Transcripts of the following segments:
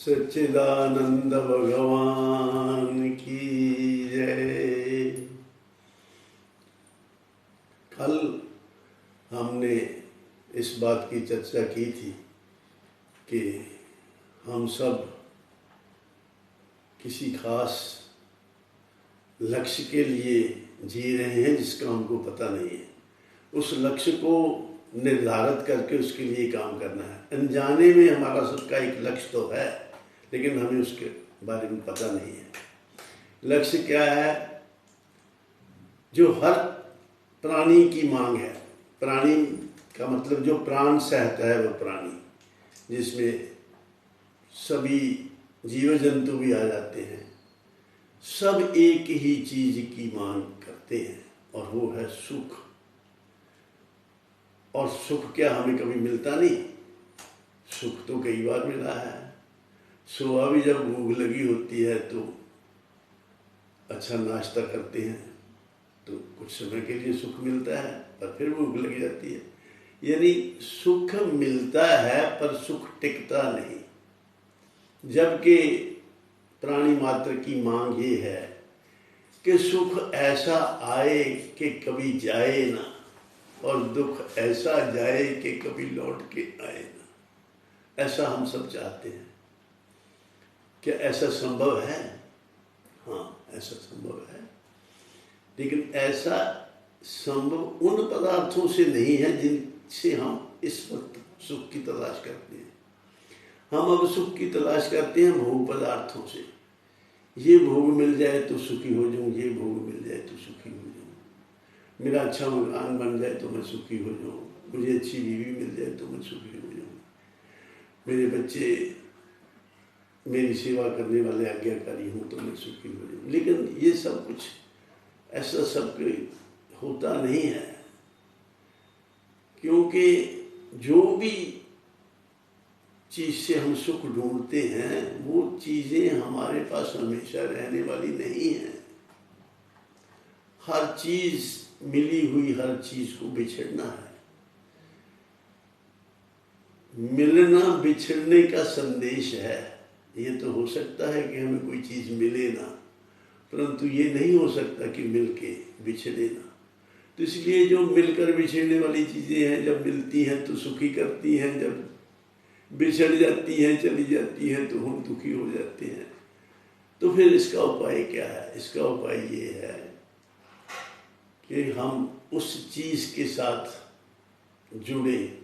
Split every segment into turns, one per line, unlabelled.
सच्चिदानंद भगवान की जय। कल हमने इस बात की चर्चा की थी कि हम सब किसी खास लक्ष्य के लिए जी रहे हैं जिसका हमको पता नहीं है। उस लक्ष्य को निर्धारित करके उसके लिए काम करना है। अनजाने में हमारा सबका एक लक्ष्य तो है, लेकिन हमें उसके बारे में पता नहीं है। लक्ष्य क्या है? जो हर प्राणी की मांग है। प्राणी का मतलब जो प्राण सहता है वह प्राणी, जिसमें सभी जीव जंतु भी आ जाते हैं। सब एक ही चीज की मांग करते हैं और वो है सुख। और सुख क्या हमें कभी मिलता नहीं? सुख तो कई बार मिला है। सुबह भी जब भूख लगी होती है तो अच्छा नाश्ता करते हैं तो कुछ समय के लिए सुख मिलता है, पर फिर भूख लग जाती है। यानी सुख मिलता है पर सुख टिकता नहीं। जबकि प्राणी मात्र की मांग ये है कि सुख ऐसा आए कि कभी जाए ना, और दुख ऐसा जाए कि कभी लौट के आए ना। ऐसा हम सब चाहते हैं। क्या ऐसा संभव है? हाँ, ऐसा संभव है, लेकिन ऐसा संभव उन पदार्थों से नहीं है जिनसे हम इस वक्त सुख की तलाश करते हैं। हम अब सुख की तलाश करते हैं भोग पदार्थों से। ये भोग मिल जाए तो सुखी हो जाऊं, ये भोग मिल जाए तो सुखी हो जाऊं, मेरा अच्छा मकान बन जाए तो मैं सुखी हो जाऊं, मुझे अच्छी बीवी मिल जाए तो मैं सुखी हो जाऊं, मेरे बच्चे मेरी सेवा करने वाले आज्ञाकारी हूँ तो मैं सुखी हो जाऊँ। लेकिन ये सब कुछ ऐसा सब होता नहीं है, क्योंकि जो भी चीज़ से हम सुख ढूंढते हैं वो चीज़ें हमारे पास हमेशा रहने वाली नहीं हैं। हर चीज़ मिली हुई हर चीज़ को बिछड़ना है। मिलना बिछड़ने का संदेश है। ये तो हो सकता है कि हमें कोई चीज़ मिले ना, परंतु ये नहीं हो सकता कि मिलके बिछड़े ना। तो इसलिए जो मिलकर बिछड़ने वाली चीज़ें हैं, जब मिलती हैं तो सुखी करती हैं, जब बिछड़ जाती हैं चली जाती हैं तो हम दुखी हो जाते हैं। तो फिर इसका उपाय क्या है? इसका उपाय ये है कि हम उस चीज़ के साथ जुड़े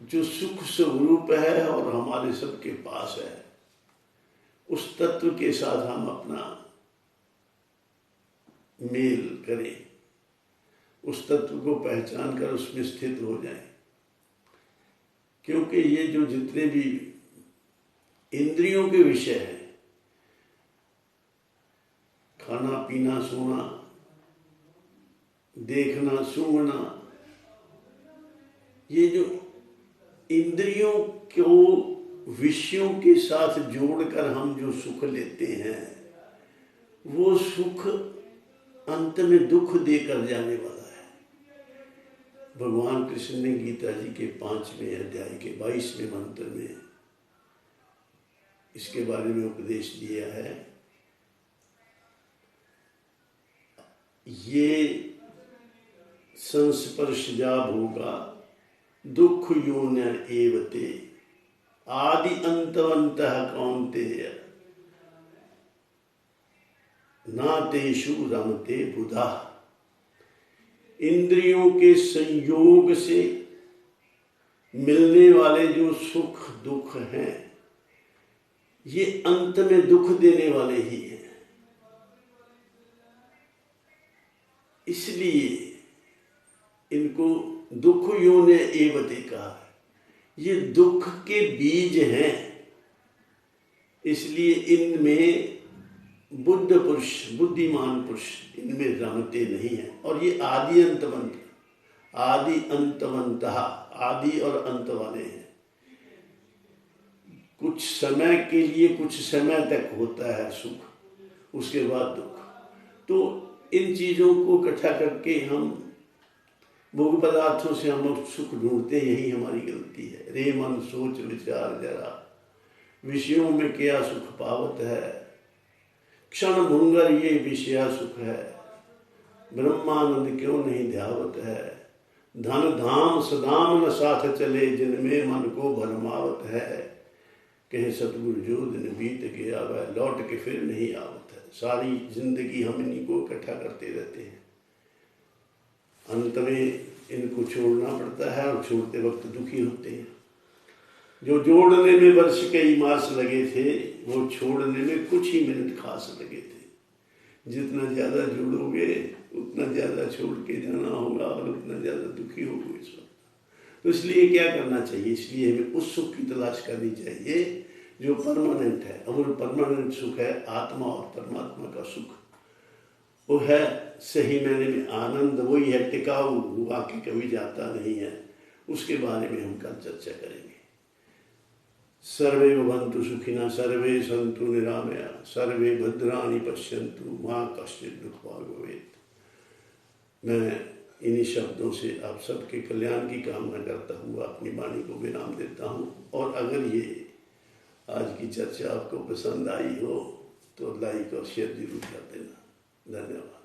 जो सुख स्वरूप है और हमारे सबके पास है। उस तत्व के साथ हम अपना मेल करें, उस तत्व को पहचान कर उसमें स्थित हो जाएं। क्योंकि ये जो जितने भी इंद्रियों के विषय हैं, खाना पीना सोना देखना सूंघना, ये जो इंद्रियों को विषयों के साथ जोड़कर हम जो सुख लेते हैं वो सुख अंत में दुख देकर जाने वाला है। भगवान कृष्ण ने गीता जी के 5वें अध्याय के 22वें मंत्र में इसके बारे में उपदेश दिया है। ये संस्पर्शजा भोगा दुख योन्य एवते आदि अंतवंतः कौन्तेय ना तेषु रमते बुधा। इंद्रियों के संयोग से मिलने वाले जो सुख दुख हैं ये अंत में दुख देने वाले ही हैं। इसलिए इनको दुख योनि एवते कहा है। ये दुख के बीज हैं, इसलिए इनमें बुद्ध पुरुष बुद्धिमान पुरुष इनमें रमते नहीं है। और ये आदि अंतवंत आदि अंतवंतः आदि और अंत वाले हैं। कुछ समय के लिए कुछ समय तक होता है सुख, उसके बाद दुख। तो इन चीज़ों को इकट्ठा करके हम भोग पदार्थों से हम सुख ढूंढते, यही हमारी गलती है। रे मन सोच विचार जरा, विषयों में क्या सुख पावत है, क्षण भंगर ये विषया सुख है, ब्रह्मानंद क्यों नहीं ध्यावत है, धन धाम सदाम न साथ चले, जिनमें मन को भरमावत है, कहे सतगुरु जो दिन बीत गया वह लौट के फिर नहीं आवत है। सारी जिंदगी हम इन्हीं को इकट्ठा करते रहते हैं, अंत में इनको छोड़ना पड़ता है और छोड़ते वक्त दुखी होते हैं। जो जोड़ने में वर्ष कई मास लगे थे, वो छोड़ने में कुछ ही मिनट खास लगे थे। जितना ज़्यादा जोड़ोगे उतना ज़्यादा छोड़ के जाना होगा और उतना ज़्यादा दुखी होगे इस वक्त। तो इसलिए क्या करना चाहिए, इसलिए हमें उस सुख की तलाश करनी चाहिए जो परमानेंट है। और वो परमानेंट सुख है आत्मा और परमात्मा का सुख, वो है सही मायने में आनंद, वही है टिकाऊ, वो आके कभी जाता नहीं है। उसके बारे में हम कल चर्चा करेंगे। सर्वे भवन्तु सुखिनः, सर्वे सन्तु निरामया, सर्वे भद्राणि पश्यन्तु मा कश्चित् दुःखभाग् भवेत्। मैं इन्हीं शब्दों से आप सबके कल्याण की कामना करता हुआ अपनी वाणी को विराम देता हूँ। और अगर ये आज की चर्चा आपको पसंद आई हो तो लाइक और शेयर जरूर कर देना। धन्यवाद।